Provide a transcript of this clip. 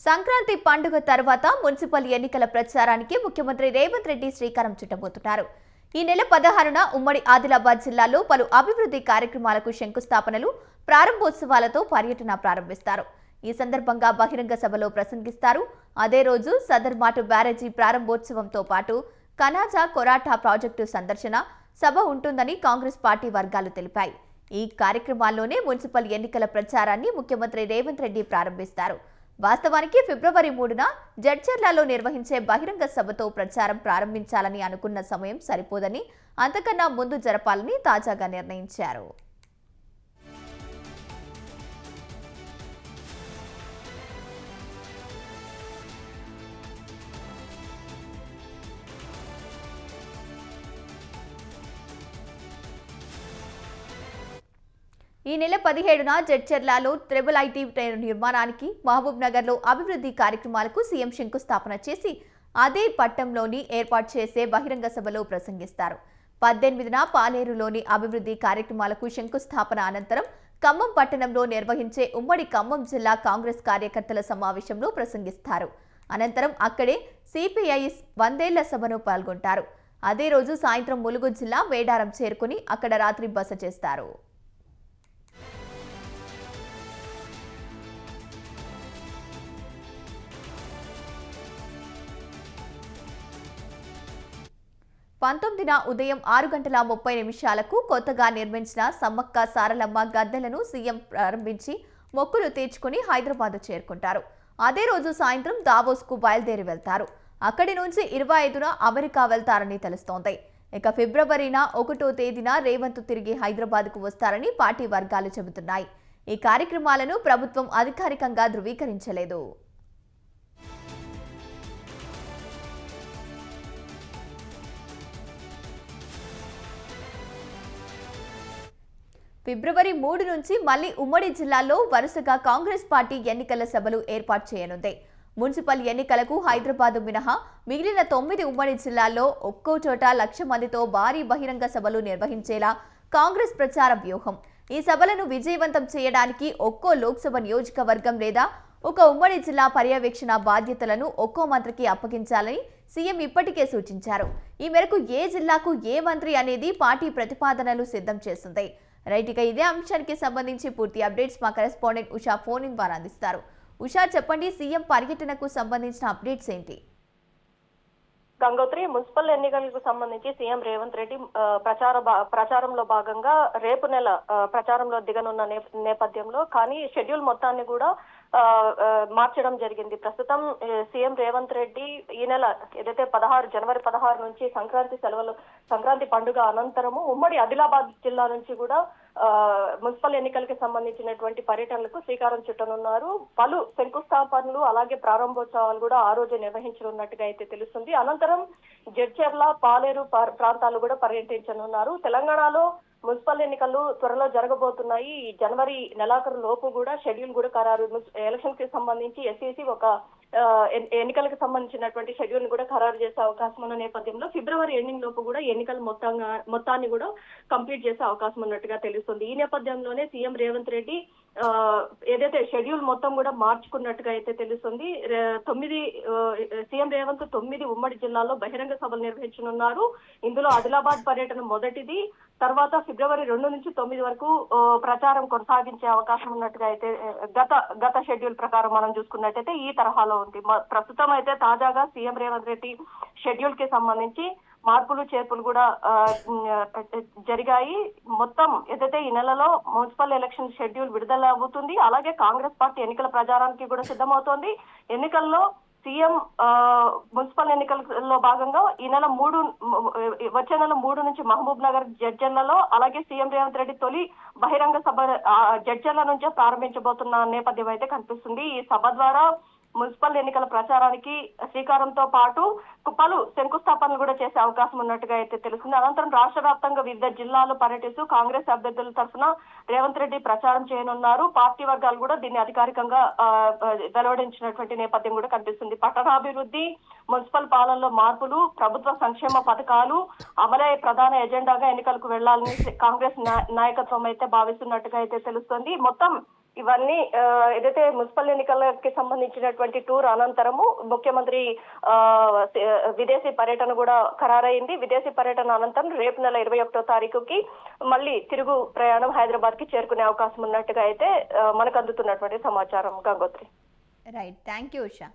సంక్రాంతి పండుగ తర్వాత మున్సిపల్ ఎన్నికల ప్రచారానికి ముఖ్యమంత్రి రేవంత్ రెడ్డి శ్రీకారం చుట్టబోతున్నారు. ఈ నెల 16న ఉమ్మడి ఆదిలాబాద్ జిల్లాలో పలు అభివృద్ధి కార్యక్రమాలకు శంకుస్థాపనలు, ప్రారంభోత్సవాలతో పర్యటన ప్రారంభిస్తారు. ఈ సందర్భంగా బహిరంగ సభలో ప్రసంగిస్తారు. అదే రోజు సదర్మాటు బ్యారేజీ ప్రారంభోత్సవంతో పాటు కనాజా కొరాఠా ప్రాజెక్టు సందర్శన సభ ఉంటుందని కాంగ్రెస్ పార్టీ వర్గాలు తెలిపాయి. ఈ కార్యక్రమాల్లోనే మున్సిపల్ ఎన్నికల ప్రచారాన్ని ముఖ్యమంత్రి రేవంత్ రెడ్డి ప్రారంభిస్తారు. వాస్తవానికి ఫిబ్రవరి 3న జడ్చర్లలో నిర్వహించే బహిరంగ సభతో ప్రచారం ప్రారంభించాలని అనుకున్న సమయం సరిపోదని, అంతకన్నా ముందు జరపాలని తాజాగా నిర్ణయించారు. ఈ నెల 17న జడ్చర్లలో ట్రిపుల్ ఐటీ నిర్మాణానికి, మహబూబ్ నగర్లో అభివృద్ధి కార్యక్రమాలకు సీఎం శంకుస్థాపన చేసి అదే పట్టంలోని ఏర్పాటు చేసే బహిరంగ సభలో ప్రసంగిస్తారు. 18న పాలేరులోని అభివృద్ధి కార్యక్రమాలకు శంకుస్థాపన అనంతరం ఖమ్మం పట్టణంలో నిర్వహించే ఉమ్మడి ఖమ్మం జిల్లా కాంగ్రెస్ కార్యకర్తల సమావేశంలో ప్రసంగిస్తారు. అనంతరం అక్కడే సిపిఐ 100ఏళ్ల సభను పాల్గొంటారు. అదే రోజు సాయంత్రం ములుగు జిల్లా మేడారం చేరుకుని అక్కడ రాత్రి బస చేస్తారు. పంతొమ్మిదిన ఉదయం 6:30 కొత్తగా నిర్మించిన సమ్మక్క సారలమ్మ గద్దెలను సీఎం ప్రారంభించి మొక్కులు తీర్చుకుని హైదరాబాద్ చేరుకుంటారు. అదే రోజు సాయంత్రం దావోస్కు బయలుదేరి వెళ్తారు. అక్కడి నుంచి 25న అమెరికా వెళ్తారని తెలుస్తోంది. ఇక ఫిబ్రవరి 1వ తేదీన రేవంత్ తిరిగి హైదరాబాద్కు వస్తారని పార్టీ వర్గాలు చెబుతున్నాయి. ఈ కార్యక్రమాలను ప్రభుత్వం అధికారికంగా ధృవీకరించలేదు. ఫిబ్రవరి 3 నుంచి మళ్లీ ఉమ్మడి జిల్లాలో వరుసగా కాంగ్రెస్ పార్టీ ఎన్నికల సభలు ఏర్పాటు చేయనుంది. మున్సిపల్ ఎన్నికలకు హైదరాబాద్ మినహా మిగిలిన 9 ఉమ్మడి జిల్లాల్లో ఒక్కో చోట 1,00,000 మందితో భారీ బహిరంగ సభలు నిర్వహించేలా కాంగ్రెస్ ప్రచార వ్యూహం. ఈ సభలను విజయవంతం చేయడానికి ఒక్కో లోక్సభ నియోజకవర్గం లేదా ఒక ఉమ్మడి జిల్లా పర్యవేక్షణ బాధ్యతలను ఒక్కో మంత్రికి అప్పగించాలని సీఎం ఇప్పటికే సూచించారు. ఈ మేరకు ఏ జిల్లాకు ఏ మంత్రి అనేది పార్టీ ప్రతిపాదనలు సిద్ధం చేస్తుంది. రైట్, ఇక ఇదే అంశానికి సంబంధించి పూర్తి అప్డేట్స్ మా కరెస్పాండెంట్ ఉషా ఫోన్ ఇన్ ద్వారా అందిస్తారు. ఉషా, చెప్పండి, సీఎం పర్యటనకు సంబంధించిన అప్డేట్స్ ఏంటి? గంగోత్రి, మున్సిపల్ ఎన్నికలకు సంబంధించి సీఎం రేవంత్ రెడ్డి ప్రచారంలో భాగంగా రేపు నెల ప్రచారంలో దిగనున్న నేపథ్యంలో కానీ షెడ్యూల్ మొత్తాన్ని కూడా మార్చడం జరిగింది. ప్రస్తుతం సీఎం రేవంత్ రెడ్డి ఈ నెల ఏదైతే జనవరి 16 నుంచి సంక్రాంతి పండుగ అనంతరము ఉమ్మడి ఆదిలాబాద్ జిల్లా నుంచి కూడా మున్సిపల్ ఎన్నికలకి సంబంధించినటువంటి పర్యటనలకు శ్రీకారం చుట్టనున్నారు. పలు శంకుస్థాపనలు అలాగే ప్రారంభోత్సవాలు కూడా ఆ రోజే నిర్వహించనున్నట్టుగా అయితే తెలుస్తుంది. అనంతరం జడ్చర్ల, పాలేరు ప్రాంతాలు కూడా పర్యటించనున్నారు. తెలంగాణలో మున్సిపల్ ఎన్నికలు త్వరలో జరగబోతున్నాయి. ఈ జనవరి నెలాఖరు లోపు కూడా షెడ్యూల్ కూడా ఖరారు, ఎలక్షన్ కి సంబంధించి ఎస్ఈసి ఒక ఎన్నికలకు సంబంధించినటువంటి షెడ్యూల్ కూడా ఖరారు చేసే అవకాశం ఉన్న నేపథ్యంలో ఫిబ్రవరి ఎండింగ్ లోపు కూడా ఎన్నికల మొత్తాన్ని కూడా కంప్లీట్ చేసే అవకాశం ఉన్నట్టుగా తెలుస్తుంది. ఈ నేపథ్యంలోనే సీఎం రేవంత్ రెడ్డి ఏదైతే షెడ్యూల్ మొత్తం కూడా మార్చుకున్నట్టుగా అయితే తెలుస్తుంది. సీఎం రేవంత్ 9 ఉమ్మడి జిల్లాల్లో బహిరంగ సభలు నిర్వహించనున్నారు. ఇందులో ఆదిలాబాద్ పర్యటన మొదటిది. తర్వాత ఫిబ్రవరి 2 నుంచి 9 వరకు ప్రచారం కొనసాగించే అవకాశం ఉన్నట్టుగా అయితే గత షెడ్యూల్ ప్రకారం మనం చూసుకున్నట్టయితే ఈ తరహాలో ఉంది. ప్రస్తుతం అయితే తాజాగా సీఎం రేవంత్ రెడ్డి షెడ్యూల్ కి సంబంధించి మార్పులు చేర్పులు కూడా జరిగాయి. మొత్తం ఏదైతే ఈ నెలలో మున్సిపల్ ఎలక్షన్ షెడ్యూల్ విడుదల అవుతుంది. అలాగే కాంగ్రెస్ పార్టీ ఎన్నికల ప్రచారానికి కూడా సిద్ధమవుతోంది. ఎన్నికల్లో సీఎం మున్సిపల్ ఎన్నికలలో భాగంగా ఈ నెల వచ్చే నెల 3 నుంచి మహబూబ్ నగర్, జడ్చర్లలో అలాగే సీఎం రేవంత్ రెడ్డి తొలి బహిరంగ సభ జడ్చర్ల నుంచే ప్రారంభించబోతున్న నేపథ్యం అయితే కనిపిస్తుంది. ఈ సభ ద్వారా మున్సిపల్ ఎన్నికల ప్రచారానికి శ్రీకారంతో పాటు పలు శంకుస్థాపనలు కూడా చేసే అవకాశం ఉన్నట్టుగా అయితే తెలుస్తుంది. అనంతరం రాష్ట్ర వ్యాప్తంగా వివిధ జిల్లాలు పర్యటిస్తూ కాంగ్రెస్ అభ్యర్థుల తరఫున రేవంత్ రెడ్డి ప్రచారం చేయనున్నారు. పార్టీ వర్గాలు కూడా దీన్ని అధికారికంగా వెలువడించినటువంటి నేపథ్యం కూడా కనిపిస్తుంది. పట్టణాభివృద్ధి, మున్సిపల్ పాలనలో మార్పులు, ప్రభుత్వ సంక్షేమ పథకాలు అమలే ప్రధాన ఎజెండాగా ఎన్నికలకు వెళ్లాలని కాంగ్రెస్ నాయకత్వం అయితే భావిస్తున్నట్టుగా అయితే తెలుస్తుంది. మొత్తం ఇవన్నీ ఏదైతే మున్సిపల్ ఎన్నికలకి సంబంధించినటువంటి టూర్ అనంతరము ముఖ్యమంత్రి విదేశీ పర్యటన కూడా ఖరారైంది. విదేశీ పర్యటన అనంతరం రేపు నెల 21వ తారీఖుకి మళ్ళీ తిరుగు ప్రయాణం హైదరాబాద్ కి చేరుకునే అవకాశం ఉన్నట్టుగా అయితే మనకు అందుతున్నటువంటి సమాచారం. Gangotri. Right, thank you Usha.